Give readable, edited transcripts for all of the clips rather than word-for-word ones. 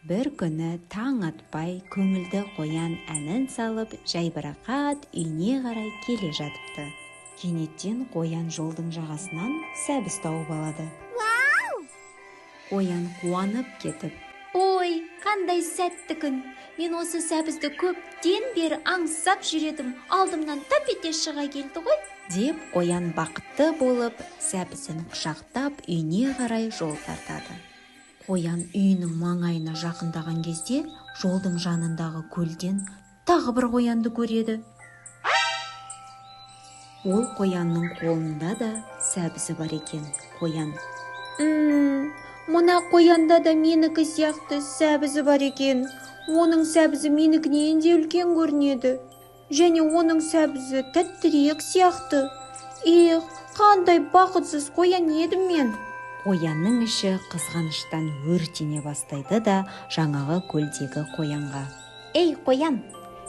Бір күні таң атпай көңілді қоян әнін салып, жайбарақат үйіне қарай келе жатыпты. Кенеттен қоян жолдың жағасынан сәбіз тауып алады. Қоян қуанып кетіп, Ой, қандай сәтті күн! Мен осы сәбізді көптен бері аңсап жүредім. Алдымнан тап ете шыға келді ғой. деп қоян бақытты болып, сәбізін құшақтап үйіне қарай жол тартады. Қоян үйінің маңайына жақындаған кезде, жолдың жанындағы көлден тағы бір қоянды көреді. Ол қоянның қолында да сәбізі бар екен. Қоян: Мына қоянда да менікі сияқты сәбізі бар екен. Оның сәбізі менікінен де үлкен көрінеді. Және оның сәбізі тәттірек сияқты. Ех, қандай бақытсыз қоян едім мен. Қоянның іші қызғаныштан өртене бастайды да жаңағы көлдегі қоянға: Ей, қоян,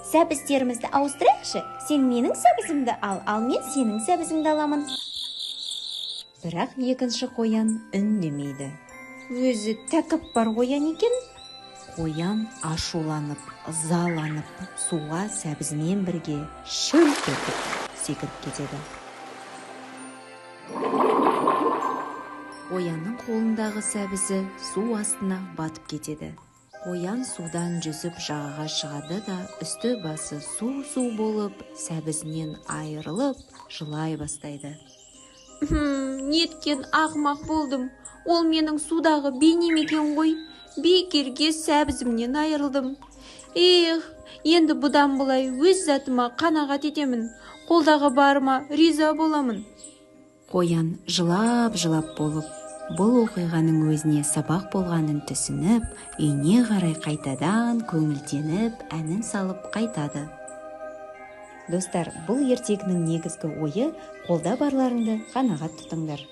сәбіздерімізді ауыстырайықшы. Сен менің сәбізімді ал мен сенің сәбізіңді аламын. Бірақ екінші қоян үндемейді. Өзі тәкаппар қоян екен. Қоян ашуланып, ызаланып, суға сәбізімен бірге шөлп етіп секіріп кетеді. Қоянның қолындағы сәбізі су астына батып кетеді. Қоян судан жүзіп жағаға шығады да үсті басы су болып, сәбізінен айырылып, жылай бастайды. Неткен ақымақ болдым. Ол менің судағы бейнем екен ғой. Бекерге сәбізімнен айырылдым. Ех, енді бұдан былай өз затыма қанағат етемін. Қолдағы барыма риза боламын. Қоян жылап болып, бұл оқиғаның өзіне сабақ болғанын түсініп, үйіне қарай қайтадан көңілденіп, әнін салып қайтады. Достар, бұл ертегінің негізгі ойы: қолда барларыңды қанағат тұтыңдар.